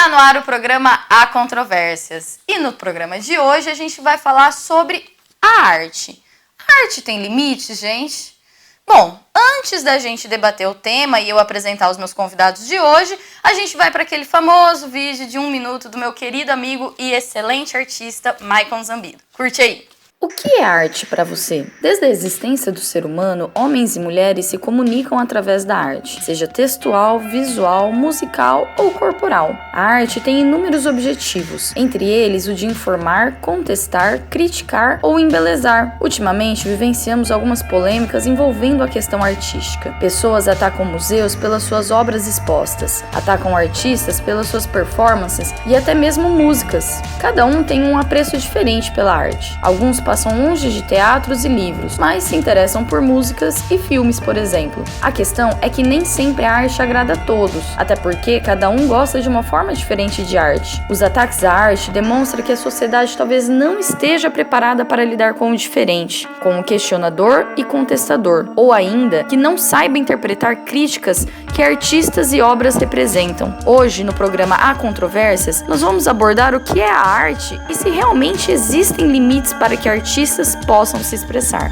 Está no ar o programa Há Controvérsias. E no programa de hoje a gente vai falar sobre a arte. A arte tem limites, gente? Bom, antes da gente debater o tema e eu apresentar os meus convidados de hoje, a gente vai para aquele famoso vídeo de 1 minuto do meu querido amigo e excelente artista, Maicon Zambido. Curte aí! O que é arte para você? Desde a existência do ser humano, homens e mulheres se comunicam através da arte, seja textual, visual, musical ou corporal. A arte tem inúmeros objetivos, entre eles o de informar, contestar, criticar ou embelezar. Ultimamente, vivenciamos algumas polêmicas envolvendo a questão artística. Pessoas atacam museus pelas suas obras expostas, atacam artistas pelas suas performances e até mesmo músicas. Cada um tem um apreço diferente pela arte. Alguns passam longe de teatros e livros, mas se interessam por músicas e filmes, por exemplo. A questão é que nem sempre a arte agrada a todos, até porque cada um gosta de uma forma diferente de arte. Os ataques à arte demonstram que a sociedade talvez não esteja preparada para lidar com o diferente, com o questionador e contestador, ou ainda que não saiba interpretar críticas que artistas e obras representam. Hoje, no programa Há Controvérsias, nós vamos abordar o que é a arte e se realmente existem limites para que artistas possam se expressar.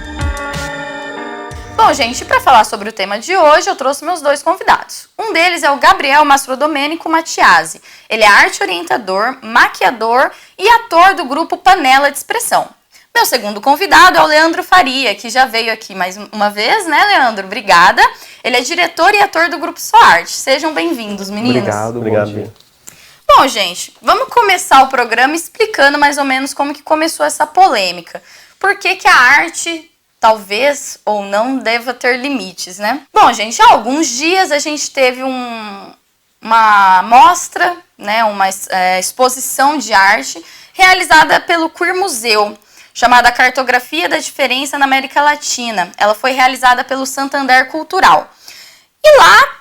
Bom, gente, para falar sobre o tema de hoje, eu trouxe meus dois convidados. Um deles é o Gabriel Mastrodomenico Mattiasi. Ele é arte orientador, maquiador e ator do grupo Panela de Expressão. Meu segundo convidado é o Leandro Faria, que já veio aqui mais uma vez, né, Leandro? Obrigada. Ele é diretor e ator do grupo Só Arte. Sejam bem-vindos, meninos. Obrigado. Bom, gente, vamos começar o programa explicando mais ou menos como que começou essa polêmica. Por que que a arte, talvez ou não, deva ter limites, né? Bom, gente, há alguns dias a gente teve uma mostra, né, uma exposição de arte realizada pelo Queer Museu, chamada Cartografia da Diferença na América Latina. Ela foi realizada pelo Santander Cultural. E lá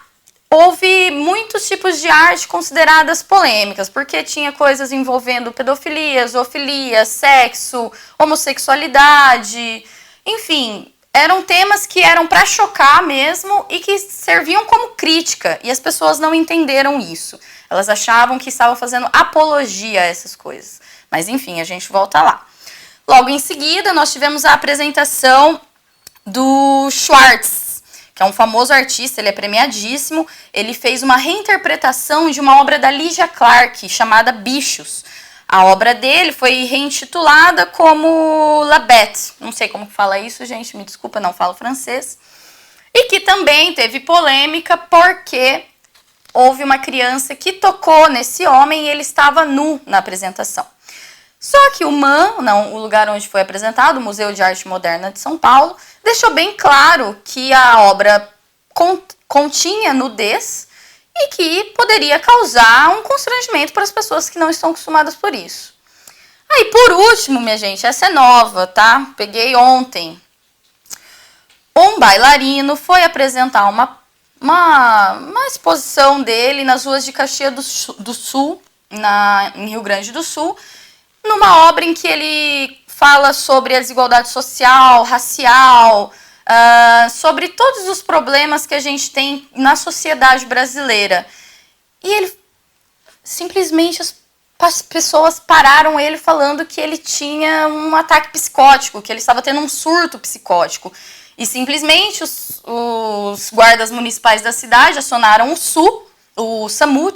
houve muitos tipos de arte consideradas polêmicas, porque tinha coisas envolvendo pedofilia, zoofilia, sexo, homossexualidade, enfim, eram temas que eram para chocar mesmo e que serviam como crítica, e as pessoas não entenderam isso. Elas achavam que estavam fazendo apologia a essas coisas. Mas enfim, a gente volta lá. Logo em seguida, nós tivemos a apresentação do Schwartz, que é um famoso artista, ele é premiadíssimo. Ele fez uma reinterpretação de uma obra da Lygia Clark, chamada Bichos. A obra dele foi reintitulada como La Bête. Não sei como que fala isso, gente, me desculpa, não falo francês. E que também teve polêmica porque houve uma criança que tocou nesse homem e ele estava nu na apresentação. Só que o lugar onde foi apresentado, o Museu de Arte Moderna de São Paulo, deixou bem claro que a obra continha nudez e que poderia causar um constrangimento para as pessoas que não estão acostumadas por isso. Aí, por último, minha gente, essa é nova, tá? Peguei ontem. Um bailarino foi apresentar uma exposição dele nas ruas de Caxias do Sul, em Rio Grande do Sul, numa obra em que ele fala sobre a desigualdade social, racial, sobre todos os problemas que a gente tem na sociedade brasileira. E ele, simplesmente, as pessoas pararam ele falando que ele tinha um ataque psicótico, que ele estava tendo um surto psicótico. E simplesmente os guardas municipais da cidade acionaram o SAMU,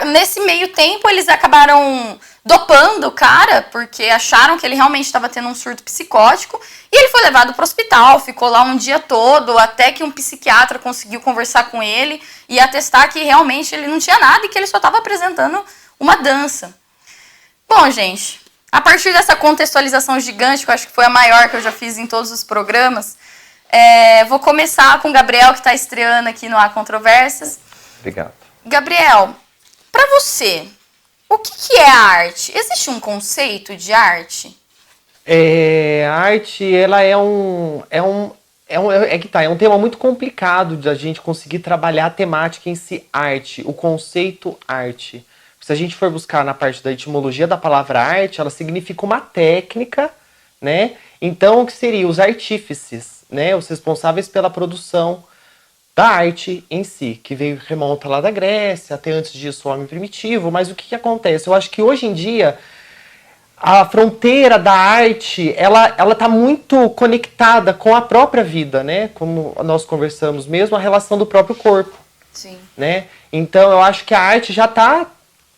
Nesse meio tempo, eles acabaram dopando o cara, porque acharam que ele realmente estava tendo um surto psicótico, e ele foi levado para o hospital, ficou lá um dia todo, até que um psiquiatra conseguiu conversar com ele e atestar que realmente ele não tinha nada e que ele só estava apresentando uma dança. Bom, gente, a partir dessa contextualização gigante, que eu acho que foi a maior que eu já fiz em todos os programas, vou começar com o Gabriel, que está estreando aqui no Há Controvérsias. Obrigado. Gabriel, para você, o que é a arte? Existe um conceito de arte? A arte, ela é um tema muito complicado de a gente conseguir trabalhar a temática em si, arte, o conceito arte. Se a gente for buscar na parte da etimologia da palavra arte, ela significa uma técnica, né? Então, o que seria os artífices, né? Os responsáveis pela produção da arte em si, que remonta lá da Grécia, até antes disso o homem primitivo. Mas o que acontece? Eu acho que hoje em dia a fronteira da arte, ela tá muito conectada com a própria vida, né? Como nós conversamos mesmo, a relação do próprio corpo. Sim. Né? Então eu acho que a arte já está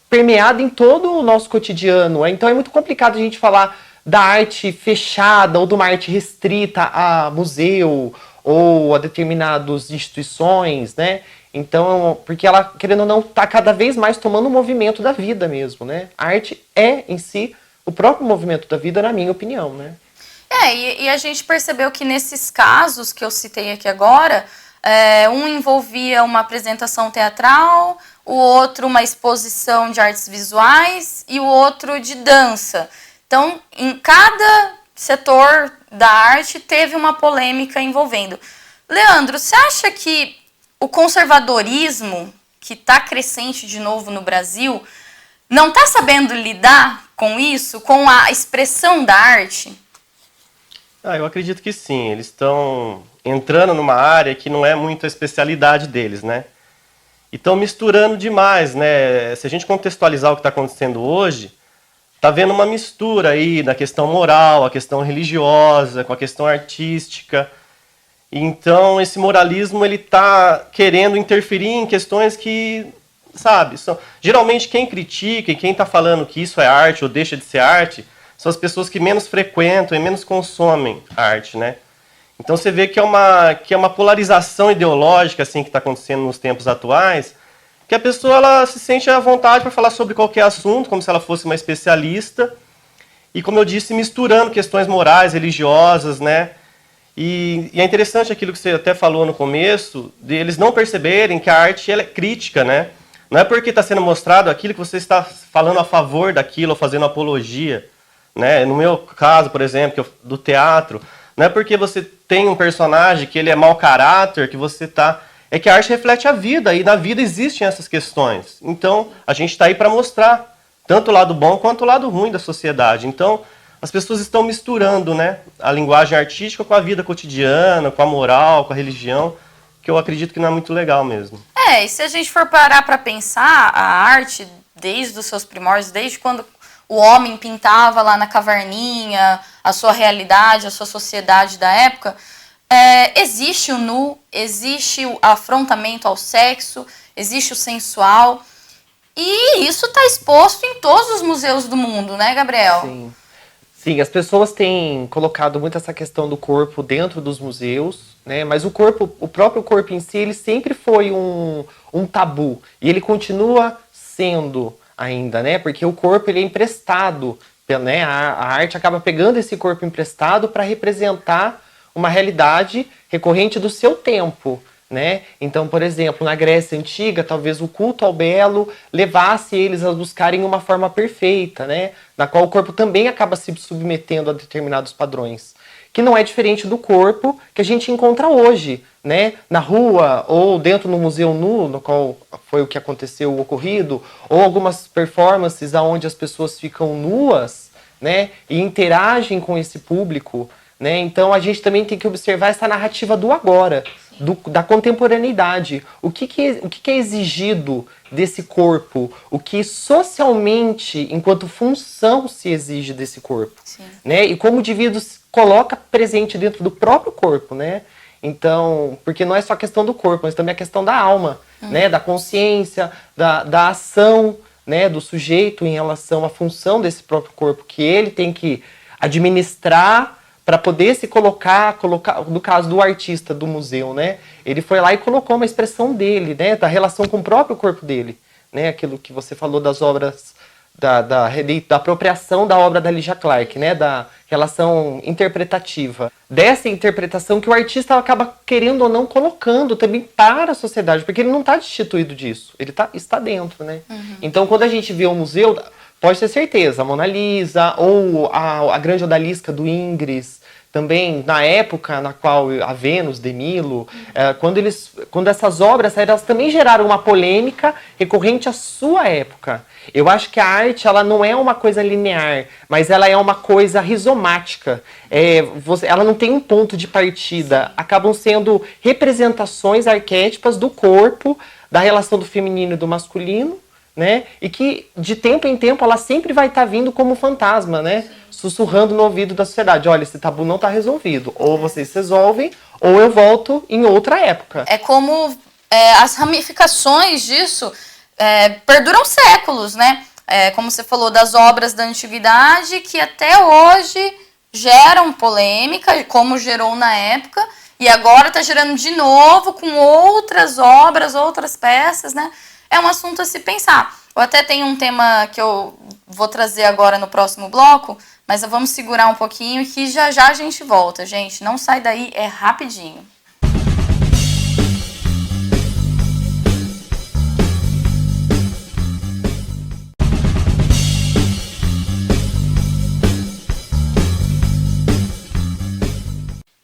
permeada em todo o nosso cotidiano. Então é muito complicado a gente falar da arte fechada ou de uma arte restrita a museu ou a determinadas instituições, né? Então, porque ela, querendo ou não, está cada vez mais tomando o movimento da vida mesmo, né? A arte é, em si, o próprio movimento da vida, na minha opinião, né? E a gente percebeu que nesses casos que eu citei aqui agora, um envolvia uma apresentação teatral, o outro uma exposição de artes visuais e o outro de dança. Então, em cada setor da arte teve uma polêmica envolvendo. Leandro, você acha que o conservadorismo, que está crescente de novo no Brasil, não está sabendo lidar com isso, com a expressão da arte? Eu acredito que sim. Eles estão entrando numa área que não é muito a especialidade deles, né? E estão misturando demais, né? Se a gente contextualizar o que está acontecendo hoje, está vendo uma mistura aí na questão moral, a questão religiosa, com a questão artística. Então, esse moralismo, ele está querendo interferir em questões que, sabe, geralmente quem critica e quem está falando que isso é arte ou deixa de ser arte são as pessoas que menos frequentam e menos consomem arte, né? Então você vê que é uma polarização ideológica assim, que está acontecendo nos tempos atuais, que a pessoa ela se sente à vontade para falar sobre qualquer assunto, como se ela fosse uma especialista, e como eu disse, misturando questões morais, religiosas, né? E é interessante aquilo que você até falou no começo, de eles não perceberem que a arte ela é crítica, né? Não é porque está sendo mostrado aquilo que você está falando a favor daquilo, ou fazendo apologia, né? No meu caso, por exemplo, do teatro, não é porque você tem um personagem que ele é mau caráter, que você está... É que a arte reflete a vida, e na vida existem essas questões. Então, a gente está aí para mostrar tanto o lado bom quanto o lado ruim da sociedade. Então, as pessoas estão misturando, né, a linguagem artística com a vida cotidiana, com a moral, com a religião, que eu acredito que não é muito legal mesmo. E se a gente for parar para pensar, a arte, desde os seus primórdios, desde quando o homem pintava lá na caverninha, a sua realidade, a sua sociedade da época, existe o nu, existe o afrontamento ao sexo, existe o sensual, e isso está exposto em todos os museus do mundo, né, Gabriel? Sim. Sim, as pessoas têm colocado muito essa questão do corpo dentro dos museus, né? Mas o próprio corpo em si, ele sempre foi um tabu, e ele continua sendo ainda, né? Porque o corpo ele é emprestado, né? A arte acaba pegando esse corpo emprestado para representar uma realidade recorrente do seu tempo, né? Então, por exemplo, na Grécia Antiga, talvez o culto ao belo levasse eles a buscarem uma forma perfeita, né? Na qual o corpo também acaba se submetendo a determinados padrões, que não é diferente do corpo que a gente encontra hoje, né? Na rua ou dentro do museu nu, no qual foi o que aconteceu, o ocorrido, ou algumas performances onde as pessoas ficam nuas, né? E interagem com esse público, né? Então a gente também tem que observar essa narrativa do agora, da contemporaneidade. O que é exigido desse corpo? O que socialmente, enquanto função, se exige desse corpo? Né? E como o indivíduo se coloca presente dentro do próprio corpo, né? Então, porque não é só a questão do corpo, mas também a questão da alma, né? Da consciência, da ação, né? Do sujeito em relação à função desse próprio corpo, que ele tem que administrar para poder se colocar, no caso do artista do museu, né? Ele foi lá e colocou uma expressão dele, né? Da relação com o próprio corpo dele, né? Aquilo que você falou das obras, da apropriação da obra da Lygia Clark, né? Da relação interpretativa. Dessa interpretação que o artista acaba, querendo ou não, colocando também para a sociedade, porque ele não está destituído disso, ele está dentro, né? Então, quando a gente vê o museu... Pode ter certeza, a Mona Lisa ou a grande odalisca do Ingres também na época na qual a Vênus, de Milo, quando essas obras saíram, elas também geraram uma polêmica recorrente à sua época. Eu acho que a arte, ela não é uma coisa linear, mas ela é uma coisa rizomática. Ela não tem um ponto de partida. Acabam sendo representações arquétipas do corpo, da relação do feminino e do masculino, né? E que de tempo em tempo ela sempre vai estar vindo como fantasma, né? Sussurrando no ouvido da sociedade: olha, esse tabu não está resolvido. Ou vocês resolvem, ou eu volto em outra época. É como as ramificações disso perduram séculos, né? Como você falou, das obras da antiguidade que até hoje geram polêmica, como gerou na época, e agora está gerando de novo com outras obras, outras peças, né? É um assunto a se pensar. Eu até tenho um tema que eu vou trazer agora no próximo bloco, mas vamos segurar um pouquinho e que já já a gente volta, gente. Não sai daí, é rapidinho.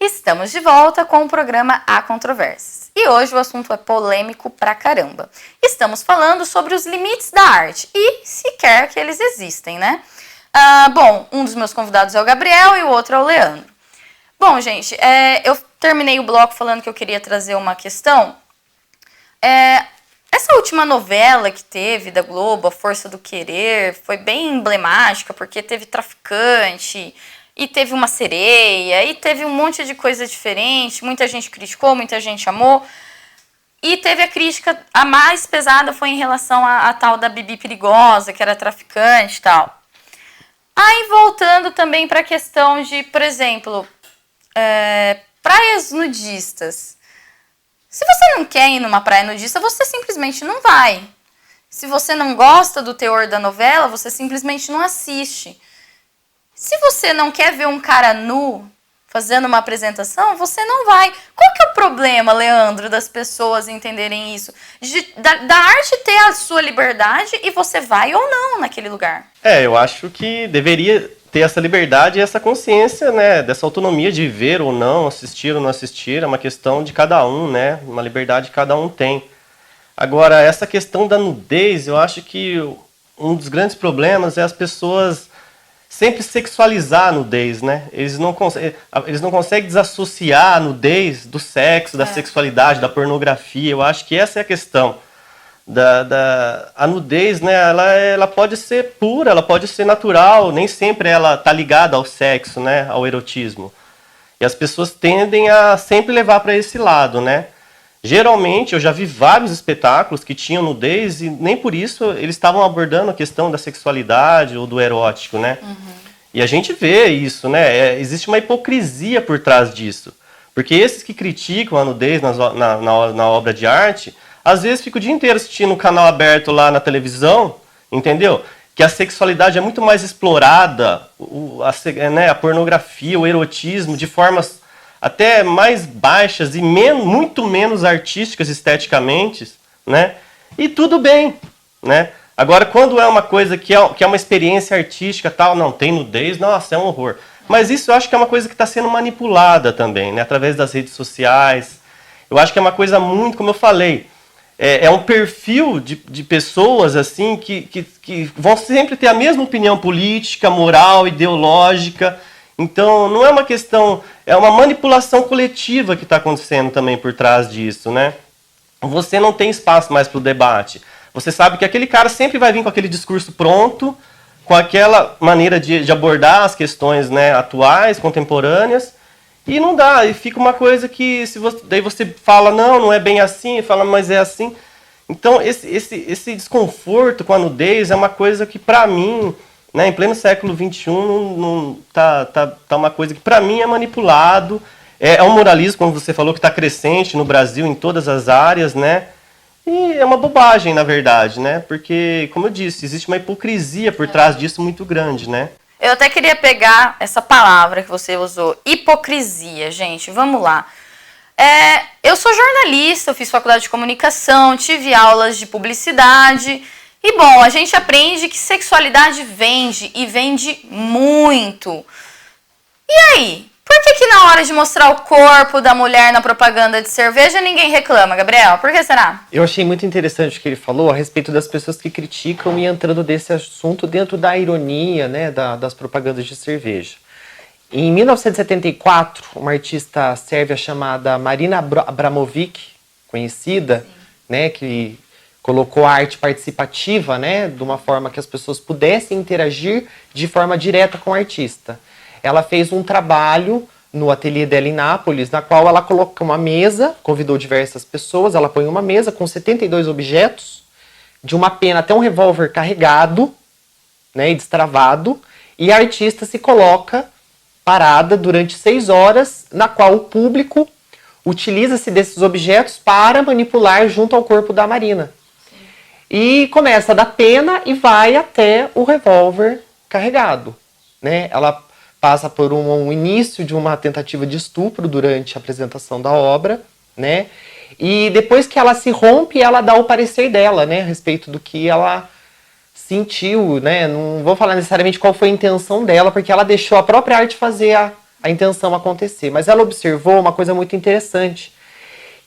Estamos de volta com o programa Há Controvérsias. E hoje o assunto é polêmico pra caramba. Estamos falando sobre os limites da arte e sequer que eles existem, né? Bom, um dos meus convidados é o Gabriel e o outro é o Leandro. Bom, gente, eu terminei o bloco falando que eu queria trazer uma questão. Essa última novela que teve da Globo, A Força do Querer, foi bem emblemática porque teve traficante, e teve uma sereia, e teve um monte de coisa diferente. Muita gente criticou, muita gente amou. E teve a crítica, a mais pesada foi em relação à tal da Bibi Perigosa, que era traficante e tal. Aí voltando também para a questão de, por exemplo, praias nudistas. Se você não quer ir numa praia nudista, você simplesmente não vai. Se você não gosta do teor da novela, você simplesmente não assiste. Se você não quer ver um cara nu fazendo uma apresentação, você não vai. Qual que é o problema, Leandro, das pessoas entenderem isso? Da arte ter a sua liberdade e você vai ou não naquele lugar. Eu acho que deveria ter essa liberdade e essa consciência, né, dessa autonomia de ver ou não, assistir ou não assistir, é uma questão de cada um, né, uma liberdade que cada um tem. Agora, essa questão da nudez, eu acho que um dos grandes problemas é as pessoas sempre sexualizar a nudez, né? Eles não conseguem desassociar a nudez do sexo, da sexualidade, da pornografia. Eu acho que essa é a questão. A nudez, né? Ela pode ser pura, ela pode ser natural, nem sempre ela está ligada ao sexo, né? Ao erotismo. E as pessoas tendem a sempre levar para esse lado, né? Geralmente, eu já vi vários espetáculos que tinham nudez e nem por isso eles estavam abordando a questão da sexualidade ou do erótico, né? Uhum. E a gente vê isso, né? Existe uma hipocrisia por trás disso. Porque esses que criticam a nudez na obra de arte, às vezes ficam o dia inteiro assistindo um canal aberto lá na televisão, entendeu? Que a sexualidade é muito mais explorada, a pornografia, o erotismo, de formas até mais baixas e muito menos artísticas esteticamente, né? E tudo bem, né? Agora, quando é uma coisa que é uma experiência artística, tal, não tem nudez, nossa, é um horror. Mas isso eu acho que é uma coisa que está sendo manipulada também, né? Através das redes sociais. Eu acho que é uma coisa muito, como eu falei, é um perfil de pessoas assim que vão sempre ter a mesma opinião política, moral, ideológica. Então, não é uma questão, é uma manipulação coletiva que está acontecendo também por trás disso, né? Você não tem espaço mais para o debate. Você sabe que aquele cara sempre vai vir com aquele discurso pronto, com aquela maneira de abordar as questões, né, atuais, contemporâneas, e não dá. E fica uma coisa que, daí você fala, não é bem assim, e fala, mas é assim. Então, esse desconforto com a nudez é uma coisa que, para mim, né, em pleno século XXI, tá uma coisa que para mim é manipulado. É um moralismo, como você falou, que está crescente no Brasil em todas as áreas, né? E é uma bobagem, na verdade, né? Porque, como eu disse, existe uma hipocrisia por trás disso muito grande, né? Eu até queria pegar essa palavra que você usou, hipocrisia, gente. Vamos lá. Eu sou jornalista, eu fiz faculdade de comunicação, tive aulas de publicidade. E, bom, a gente aprende que sexualidade vende, e vende muito. E aí? Por que na hora de mostrar o corpo da mulher na propaganda de cerveja ninguém reclama, Gabriel? Por que será? Eu achei muito interessante o que ele falou a respeito das pessoas que criticam e entrando desse assunto dentro da ironia, né, das propagandas de cerveja. Em 1974, uma artista sérvia chamada Marina Abramovic, conhecida, né, que colocou a arte participativa, né, de uma forma que as pessoas pudessem interagir de forma direta com o artista. Ela fez um trabalho no ateliê dela em Nápoles, na qual ela colocou uma mesa, convidou diversas pessoas, ela põe uma mesa com 72 objetos, de uma pena até um revólver carregado, né, e destravado, e a artista se coloca parada durante 6 horas, na qual o público utiliza-se desses objetos para manipular junto ao corpo da Marina. Sim. E começa da pena e vai até o revólver carregado, né? Ela passa por um início de uma tentativa de estupro durante a apresentação da obra, né? E depois que ela se rompe, ela dá o parecer dela, né, a respeito do que ela sentiu, né? Não vou falar necessariamente qual foi a intenção dela, porque ela deixou a própria arte fazer a intenção acontecer. Mas ela observou uma coisa muito interessante,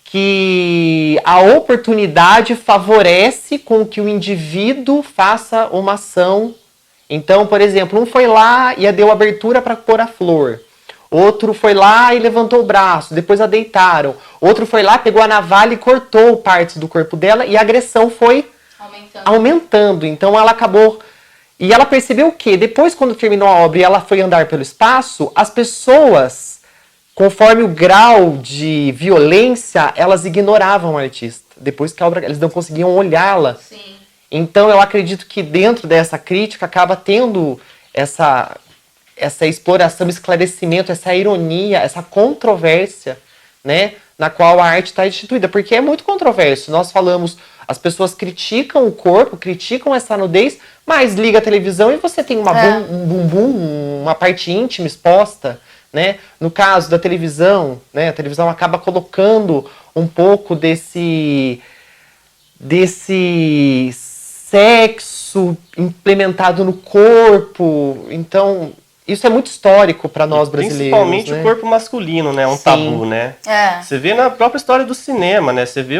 que a oportunidade favorece com que o indivíduo faça uma ação. Então, por exemplo, um foi lá e deu abertura para pôr a flor. Outro foi lá e levantou o braço, depois a deitaram. Outro foi lá, pegou a navalha e cortou partes do corpo dela e a agressão foi aumentando. Então ela acabou... E ela percebeu que depois, quando terminou a obra e ela foi andar pelo espaço, as pessoas, conforme o grau de violência, elas ignoravam o artista. Depois que a obra, eles não conseguiam olhá-la. Sim. Então eu acredito que dentro dessa crítica acaba tendo essa exploração, esclarecimento, essa ironia, essa controvérsia, né, na qual a arte está instituída, porque é muito controverso. Nós falamos, as pessoas criticam o corpo, criticam essa nudez, mas liga a televisão e você tem um bumbum, uma parte íntima exposta, né? No caso da televisão, né, a televisão acaba colocando um pouco desse sexo implementado no corpo. Então, isso é muito histórico para nós brasileiros. Principalmente, né? O corpo masculino, né? Um Sim. tabu, né? É. Você vê na própria história do cinema, né? Você vê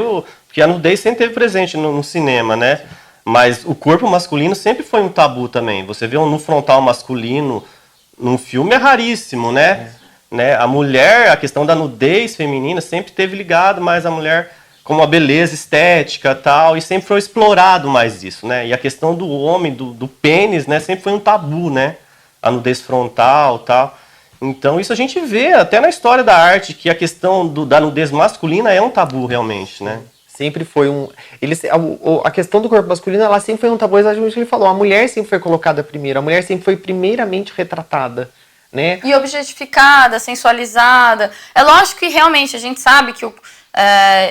que a nudez sempre esteve presente no cinema, né? Mas o corpo masculino sempre foi um tabu também. Você vê um nu frontal masculino num filme é raríssimo, né? Né? A mulher, a questão da nudez feminina sempre esteve ligado mais à mulher como a beleza estética e tal, e sempre foi explorado mais isso, né? E a questão do homem, do pênis, né? Sempre foi um tabu, né? A nudez frontal e tal. Então isso a gente vê até na história da arte, que a questão da nudez masculina é um tabu realmente, né? Sempre foi a questão do corpo masculino, ela sempre foi um tabu, exatamente o que ele falou. A mulher sempre foi colocada primeiro, a mulher sempre foi primeiramente retratada, né? E objetificada, sensualizada. É lógico que realmente a gente sabe que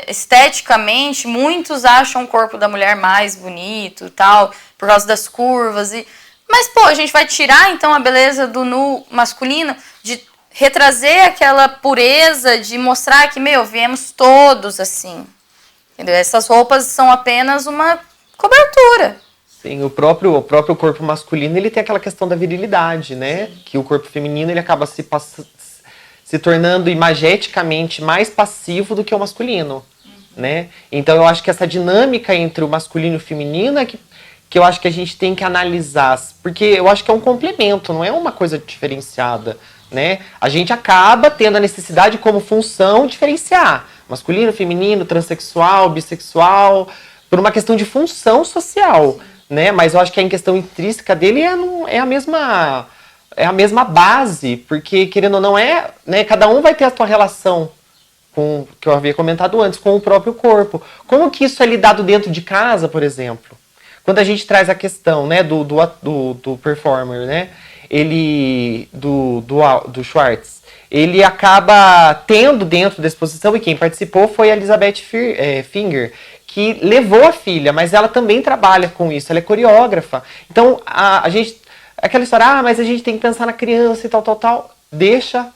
esteticamente muitos acham o corpo da mulher mais bonito e tal, por causa das curvas. Mas, pô, a gente vai tirar então a beleza do nu masculino, de retrazer aquela pureza, de mostrar que, viemos todos assim. Entendeu? Essas roupas são apenas uma cobertura. Sim, o próprio corpo masculino, ele tem aquela questão da virilidade, né? Sim. Que o corpo feminino, ele acaba se tornando imageticamente mais passivo do que o masculino, né? Então eu acho que essa dinâmica entre o masculino e o feminino é que eu acho que a gente tem que analisar, porque eu acho que é um complemento, não é uma coisa diferenciada, né? A gente acaba tendo a necessidade como função diferenciar masculino, feminino, transexual, bissexual, por uma questão de função social, né? Mas eu acho que a questão intrínseca dele é a mesma base, porque, querendo ou não, né, cada um vai ter a sua relação com, que eu havia comentado antes, com o próprio corpo. Como que isso é lidado dentro de casa, por exemplo? Quando a gente traz a questão, né, do performer, né, do Schwartz, ele acaba tendo dentro da exposição, e quem participou foi a Elizabeth Finger, que levou a filha, mas ela também trabalha com isso, ela é coreógrafa. Então, a gente... Aquela história, mas a gente tem que pensar na criança e tal, deixa...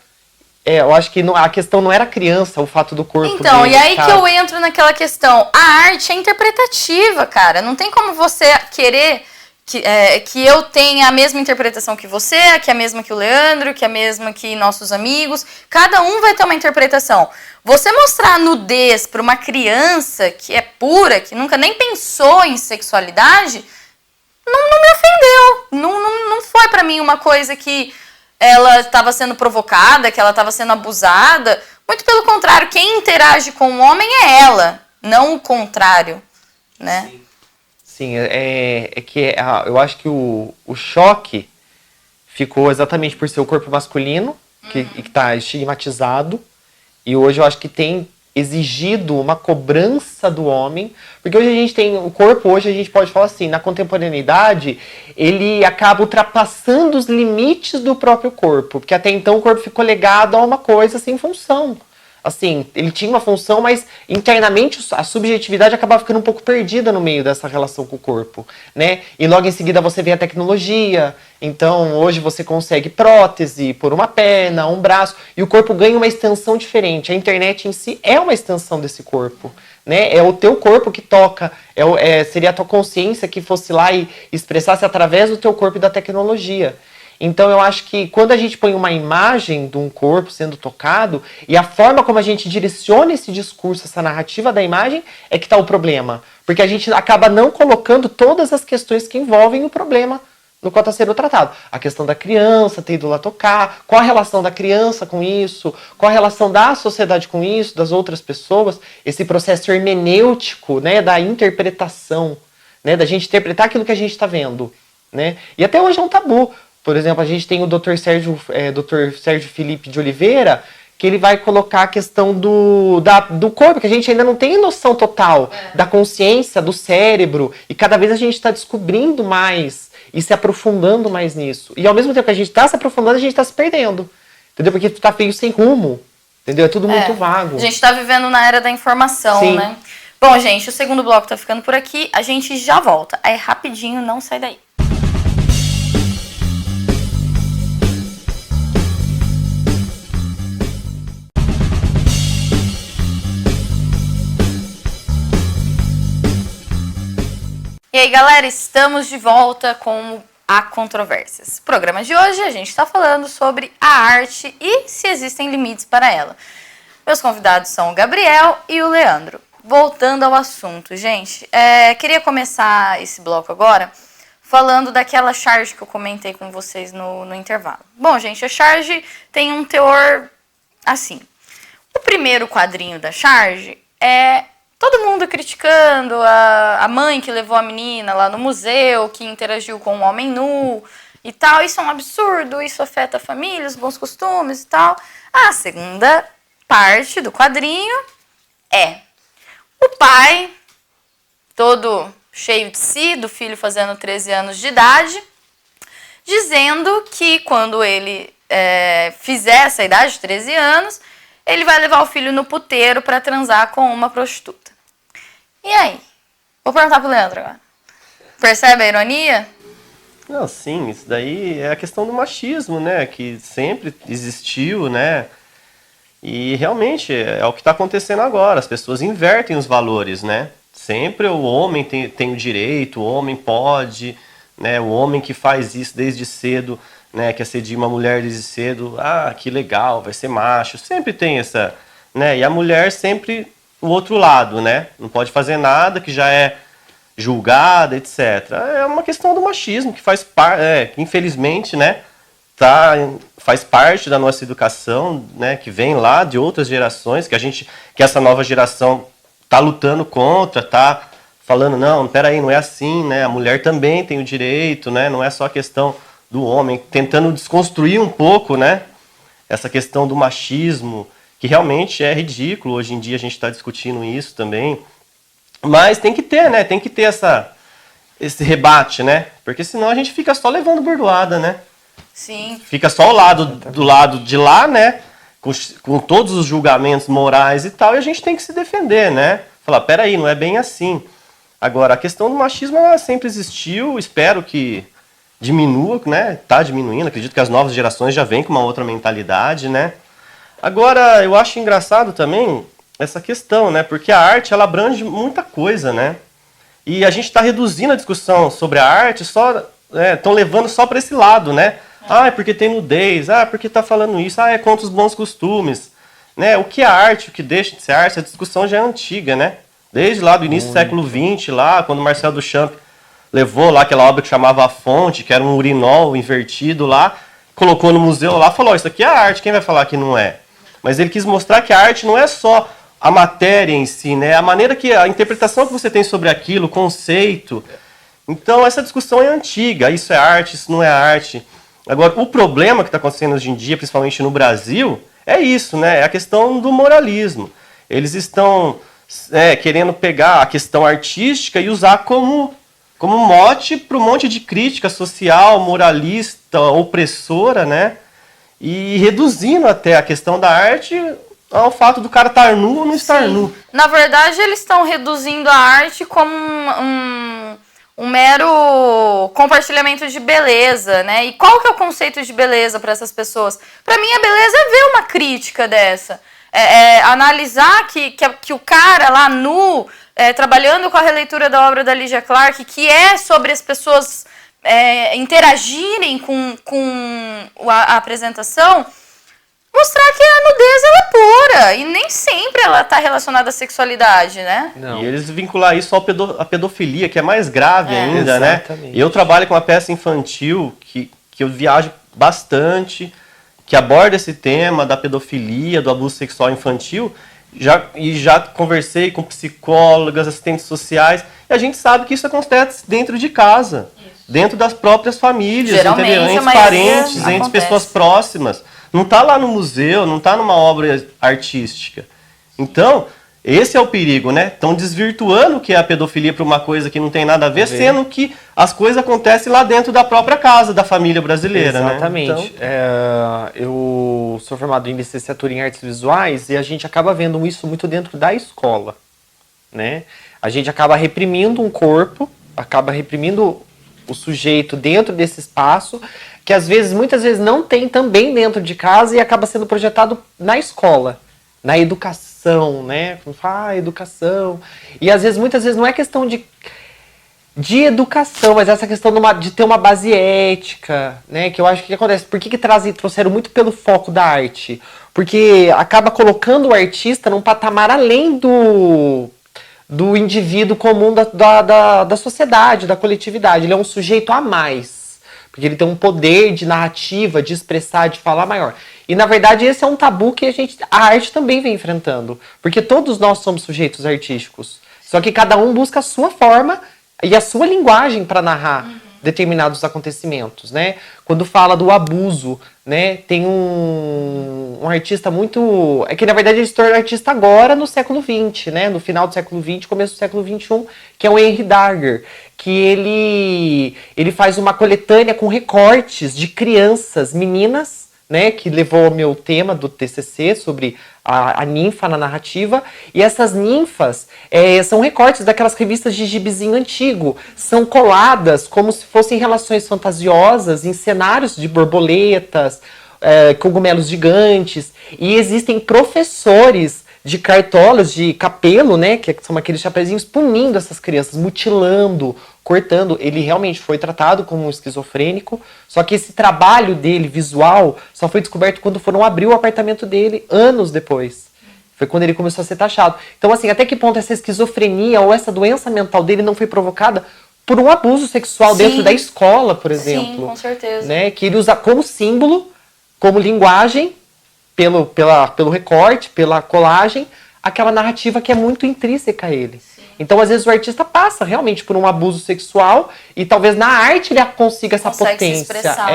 eu acho que a questão não era a criança, o fato do corpo então, dele, e aí que eu entro naquela questão. A arte é interpretativa, cara. Não tem como você querer que eu tenha a mesma interpretação que você, que é a mesma que o Leandro, que é a mesma que nossos amigos. Cada um vai ter uma interpretação. Você mostrar a nudez para uma criança que é pura, que nunca nem pensou em sexualidade, não me ofendeu. Não foi para mim uma coisa que ela estava sendo provocada, que ela estava sendo abusada. Muito pelo contrário, quem interage com o homem é ela, não o contrário, né? Sim, eu acho que o choque ficou exatamente por ser o corpo masculino, que está estigmatizado, e hoje eu acho que tem exigido uma cobrança do homem, porque hoje a gente tem o corpo, hoje a gente pode falar assim, na contemporaneidade, ele acaba ultrapassando os limites do próprio corpo, porque até então o corpo ficou legado a uma coisa sem função. Assim, ele tinha uma função, mas internamente a subjetividade acaba ficando um pouco perdida no meio dessa relação com o corpo, né? E logo em seguida você vê a tecnologia, então hoje você consegue prótese por uma perna, um braço, e o corpo ganha uma extensão diferente. A internet em si é uma extensão desse corpo, né? É o teu corpo que toca, seria a tua consciência que fosse lá e expressasse através do teu corpo e da tecnologia. Então eu acho que quando a gente põe uma imagem de um corpo sendo tocado, e a forma como a gente direciona esse discurso, essa narrativa da imagem, é que está o problema. Porque a gente acaba não colocando todas as questões que envolvem o problema no qual está sendo tratado. A questão da criança ter ido lá tocar, qual a relação da criança com isso, qual a relação da sociedade com isso, das outras pessoas, esse processo hermenêutico, né, da interpretação, né, da gente interpretar aquilo que a gente está vendo. Né? E até hoje é um tabu. Por exemplo, a gente tem o Dr. Sérgio Felipe de Oliveira, que ele vai colocar a questão do corpo, que a gente ainda não tem noção total da consciência, do cérebro, e cada vez a gente está descobrindo mais e se aprofundando mais nisso. E ao mesmo tempo que a gente está se aprofundando, a gente está se perdendo. Entendeu? Porque tu tá meio sem rumo. Entendeu? É tudo muito vago. A gente está vivendo na era da informação, Sim. né? Bom, gente, o segundo bloco tá ficando por aqui. A gente já volta. É rapidinho, não sai daí. E aí, galera, estamos de volta com a Controvérsias. No programa de hoje, a gente está falando sobre a arte e se existem limites para ela. Meus convidados são o Gabriel e o Leandro. Voltando ao assunto, gente, queria começar esse bloco agora falando daquela charge que eu comentei com vocês no intervalo. Bom, gente, a charge tem um teor assim. O primeiro quadrinho da charge é todo mundo criticando a mãe que levou a menina lá no museu, que interagiu com um homem nu e tal. Isso é um absurdo, isso afeta a família, os bons costumes e tal. A segunda parte do quadrinho é o pai, todo cheio de si, do filho fazendo 13 anos de idade, dizendo que quando ele fizer essa idade de 13 anos, ele vai levar o filho no puteiro para transar com uma prostituta. E aí? Vou perguntar pro Leandro agora. Percebe a ironia? Não, sim, isso daí é a questão do machismo, né? Que sempre existiu, né? E realmente é o que está acontecendo agora. As pessoas invertem os valores, né? Sempre o homem tem o direito, o homem pode, né? O homem que faz isso desde cedo, né? Que assedia uma mulher desde cedo, que legal, vai ser macho. Sempre tem essa, né? E a mulher sempre o outro lado, né? Não pode fazer nada, que já é julgada, etc. É uma questão do machismo que faz parte, infelizmente, né? Faz parte da nossa educação, né? Que vem lá de outras gerações, que essa nova geração tá lutando contra, tá falando, não, peraí, não é assim, né? A mulher também tem o direito, né? Não é só a questão do homem, tentando desconstruir um pouco, né? Essa questão do machismo, que realmente é ridículo. Hoje em dia a gente está discutindo isso também. Mas tem que ter, né? Tem que ter esse rebate, né? Porque senão a gente fica só levando bordoada, né? Sim. Fica só do lado de lá, né? Com todos os julgamentos morais e tal, e a gente tem que se defender, né? Falar, peraí, não é bem assim. Agora, a questão do machismo, ela sempre existiu, espero que diminua, né? Tá diminuindo, acredito que as novas gerações já vêm com uma outra mentalidade, né? Agora, eu acho engraçado também essa questão, né? Porque a arte, ela abrange muita coisa, né? E a gente está reduzindo a discussão sobre a arte, estão levando só para esse lado, né? É porque tem nudez, porque está falando isso, é contra os bons costumes. Né? O que é arte, o que deixa de ser arte, a discussão já é antiga, né? Desde lá do início do século XX, lá, quando Marcel Duchamp levou lá aquela obra que chamava A Fonte, que era um urinol invertido lá, colocou no museu lá, falou, isso aqui é arte, quem vai falar que não é? Mas ele quis mostrar que a arte não é só a matéria em si, né? A maneira que, a interpretação que você tem sobre aquilo, o conceito. Então, essa discussão é antiga, isso é arte, isso não é arte. Agora, o problema que está acontecendo hoje em dia, principalmente no Brasil, é isso, né? É a questão do moralismo. Eles estão querendo pegar a questão artística e usar como mote para um monte de crítica social, moralista, opressora, né? E reduzindo até a questão da arte ao fato do cara estar nu ou não estar nu. Na verdade, eles estão reduzindo a arte como um mero compartilhamento de beleza, né? E qual que é o conceito de beleza para essas pessoas? Para mim, a beleza é ver uma crítica dessa. Analisar que o cara lá nu, trabalhando com a releitura da obra da Lygia Clark, que é sobre as pessoas interagirem com a apresentação, mostrar que a nudez ela é pura e nem sempre ela está relacionada à sexualidade, né? Não. E eles vincular isso à pedofilia, que é mais grave ainda, exatamente. Né? Eu trabalho com uma peça infantil que eu viajo bastante, que aborda esse tema da pedofilia, do abuso sexual infantil, já conversei com psicólogas, assistentes sociais, e a gente sabe que isso acontece dentro de casa, dentro das próprias famílias, entendeu? Entre parentes, entre pessoas próximas. Não está lá no museu, não está numa obra artística. Então, esse é o perigo, né? Estão desvirtuando o que é a pedofilia para uma coisa que não tem nada a ver, sendo que as coisas acontecem lá dentro da própria casa, da família brasileira, exatamente, né? Então... eu sou formado em licenciatura em artes visuais e a gente acaba vendo isso muito dentro da escola, né? A gente acaba reprimindo um corpo, acaba reprimindo o sujeito dentro desse espaço, que às vezes, muitas vezes não tem também dentro de casa e acaba sendo projetado na escola, na educação, né? Como fala, educação. E às vezes, muitas vezes não é questão de educação, mas essa questão de ter uma base ética, né? Que eu acho que acontece. Por que trouxeram muito pelo foco da arte? Porque acaba colocando o artista num patamar além do indivíduo comum da sociedade, da coletividade. Ele é um sujeito a mais. Porque ele tem um poder de narrativa, de expressar, de falar maior. E, na verdade, esse é um tabu que a arte também vem enfrentando. Porque todos nós somos sujeitos artísticos. Só que cada um busca a sua forma e a sua linguagem para narrar determinados acontecimentos, né? Quando fala do abuso, né? Tem um artista muito... É que, na verdade, ele se tornou artista agora no século XX, né? No final do século XX, começo do século XXI, que é o Henry Darger, que ele faz uma coletânea com recortes de crianças, meninas, né, que levou ao meu tema do TCC sobre a ninfa na narrativa. E essas ninfas são recortes daquelas revistas de gibizinho antigo. São coladas como se fossem relações fantasiosas em cenários de borboletas, cogumelos gigantes. E existem professores de cartolas, de capelo, né, que são aqueles chapeuzinhos, punindo essas crianças, mutilando, cortando. Ele realmente foi tratado como um esquizofrênico, só que esse trabalho dele, visual, só foi descoberto quando foram abrir o apartamento dele, anos depois. Foi quando ele começou a ser taxado. Então, assim, até que ponto essa esquizofrenia ou essa doença mental dele não foi provocada por um abuso sexual dentro da escola, por exemplo? Sim, com certeza. Né, que ele usa como símbolo, como linguagem, pelo recorte, pela colagem, aquela narrativa que é muito intrínseca a ele. Sim. Então, às vezes, o artista passa realmente por um abuso sexual e talvez na arte ele consiga essa potência. Se expressar.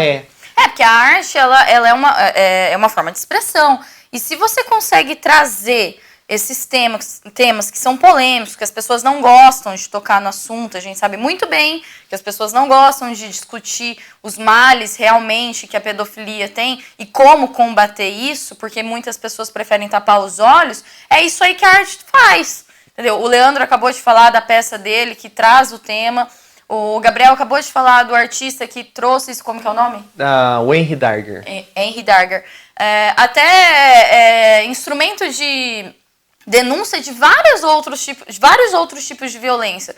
Porque a arte ela é uma forma de expressão. E se você consegue trazer esses temas que são polêmicos, que as pessoas não gostam de tocar no assunto, a gente sabe muito bem que as pessoas não gostam de discutir os males realmente que a pedofilia tem e como combater isso, porque muitas pessoas preferem tapar os olhos, é isso aí que a arte faz, entendeu? O Leandro acabou de falar da peça dele, que traz o tema, o Gabriel acabou de falar do artista que trouxe isso, como que é o nome? O Henry Darger. Henry Darger. Até instrumentos de denúncia de vários outros tipos de violência.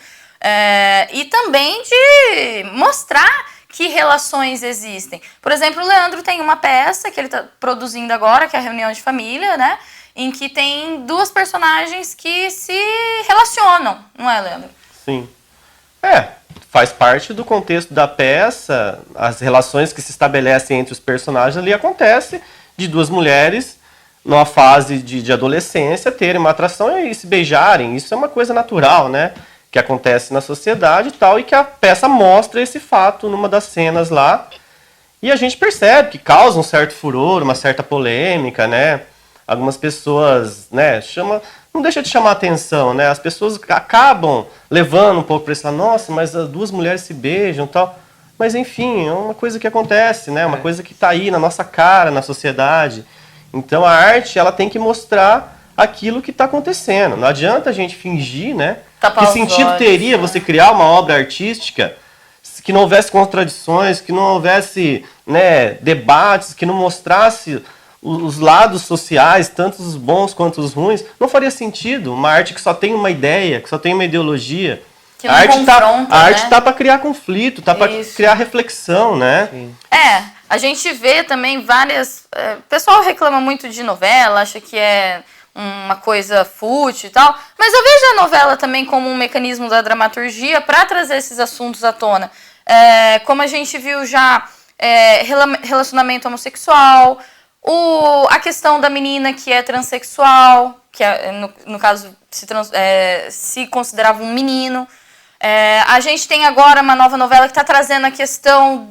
E também de mostrar que relações existem. Por exemplo, o Leandro tem uma peça que ele está produzindo agora, que é a Reunião de Família, né? Em que tem duas personagens que se relacionam, não é, Leandro? Sim. Faz parte do contexto da peça, as relações que se estabelecem entre os personagens ali acontece de duas mulheres numa fase de adolescência terem uma atração e se beijarem. Isso é uma coisa natural, né? Que acontece na sociedade e tal, e que a peça mostra esse fato numa das cenas lá. E a gente percebe que causa um certo furor, uma certa polêmica, né? Algumas pessoas, né, não deixa de chamar atenção, né? As pessoas acabam levando um pouco para esse lado, nossa, mas as duas mulheres se beijam e tal. Mas, enfim, é uma coisa que acontece, né? Uma coisa que está aí na nossa cara, na sociedade. Então, a arte, ela tem que mostrar aquilo que está acontecendo. Não adianta a gente fingir, né? Que sentido teria você criar uma obra artística que não houvesse contradições, que não houvesse, né, debates, que não mostrasse os lados sociais, tanto os bons quanto os ruins? Não faria sentido. Uma arte que só tem uma ideia, que só tem uma ideologia. Que não confronta, a arte tá para criar conflito, tá para criar reflexão, né? Sim. A gente vê também várias... O pessoal reclama muito de novela, acha que é uma coisa fútil e tal, mas eu vejo a novela também como um mecanismo da dramaturgia para trazer esses assuntos à tona. Como a gente viu já, relacionamento homossexual, a questão da menina que é transexual, que no caso se considerava um menino. A gente tem agora uma nova novela que está trazendo a questão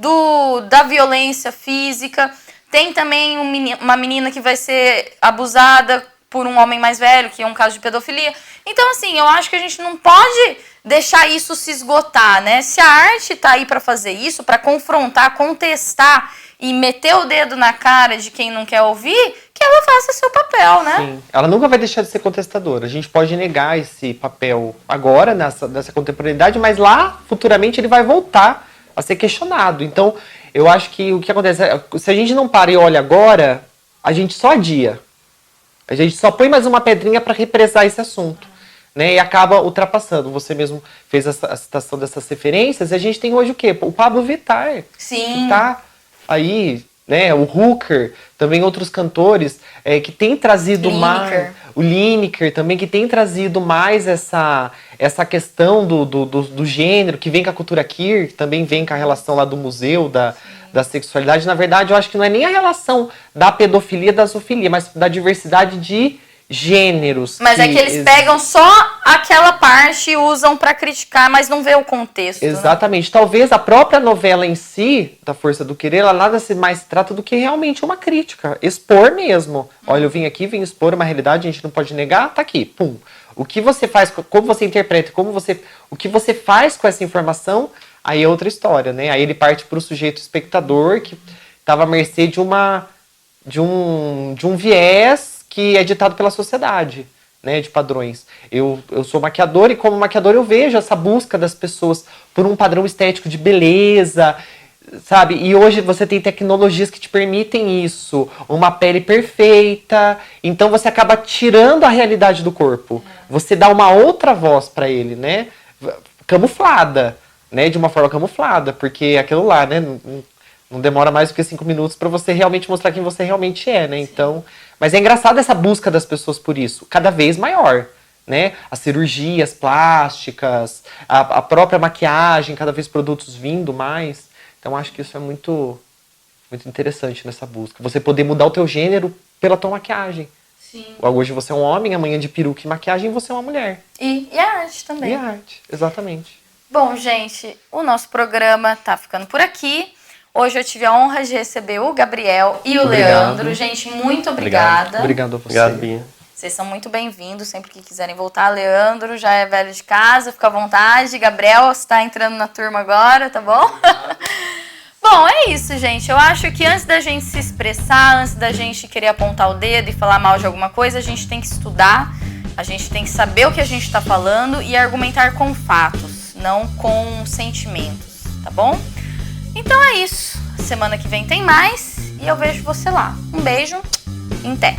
da violência física. Tem também uma menina que vai ser abusada por um homem mais velho, que é um caso de pedofilia. Então, assim, eu acho que a gente não pode deixar isso se esgotar, né? Se a arte tá aí para fazer isso, para confrontar, contestar e meter o dedo na cara de quem não quer ouvir, que ela faça seu papel, né? Sim. Ela nunca vai deixar de ser contestadora. A gente pode negar esse papel agora, nessa contemporaneidade, mas lá, futuramente, ele vai voltar a ser questionado. Então, eu acho que o que acontece se a gente não para e olha agora, a gente só adia. A gente só põe mais uma pedrinha para represar esse assunto, né? E acaba ultrapassando. Você mesmo fez a citação dessas referências. E a gente tem hoje o quê? O Pablo Vittar. Sim. Que tá aí, né? O Hooker, também outros cantores que tem trazido mais... O Lineker também, que tem trazido mais essa questão do gênero, que vem com a cultura queer, que também vem com a relação lá do museu, da sexualidade. Na verdade, eu acho que não é nem a relação da pedofilia, da zoofilia, mas da diversidade de gêneros. Mas é que eles pegam só aquela parte e usam pra criticar, mas não vê o contexto. Exatamente. Né? Talvez a própria novela em si, da Força do Querer, ela nada mais se trata do que realmente uma crítica. Expor mesmo. Olha, eu vim expor uma realidade, a gente não pode negar, tá aqui, pum. O que você faz, como você interpreta, o que você faz com essa informação, aí é outra história, né? Aí ele parte para o sujeito espectador que estava à mercê de um viés que é ditado pela sociedade, né? De padrões. Eu sou maquiador e como maquiador eu vejo essa busca das pessoas por um padrão estético de beleza, sabe? E hoje você tem tecnologias que te permitem isso, uma pele perfeita, então você acaba tirando a realidade do corpo. Você dá uma outra voz para ele, né? Camuflada. Né, de uma forma camuflada, porque aquilo lá, né, não demora mais do que 5 minutos para você realmente mostrar quem você realmente é, né? Então, mas é engraçado essa busca das pessoas por isso, cada vez maior, né? As cirurgias plásticas, a própria maquiagem, cada vez produtos vindo mais. Então, acho que isso é muito, muito interessante nessa busca. Você poder mudar o teu gênero pela tua maquiagem. Sim. Hoje você é um homem, amanhã de peruca e maquiagem você é uma mulher. E a arte também. E a arte, exatamente. Bom, gente, o nosso programa tá ficando por aqui. Hoje eu tive a honra de receber o Gabriel e o Leandro. Gente, muito obrigada. Obrigado a você. Obrigado, Bia. Vocês são muito bem-vindos, sempre que quiserem voltar. Leandro já é velho de casa, fica à vontade. Gabriel, você tá entrando na turma agora, tá bom? Bom, é isso, gente. Eu acho que antes da gente se expressar, antes da gente querer apontar o dedo e falar mal de alguma coisa, a gente tem que estudar, a gente tem que saber o que a gente tá falando e argumentar com fatos, não com sentimentos, tá bom? Então é isso. Semana que vem tem mais e eu vejo você lá. Um beijo, em té.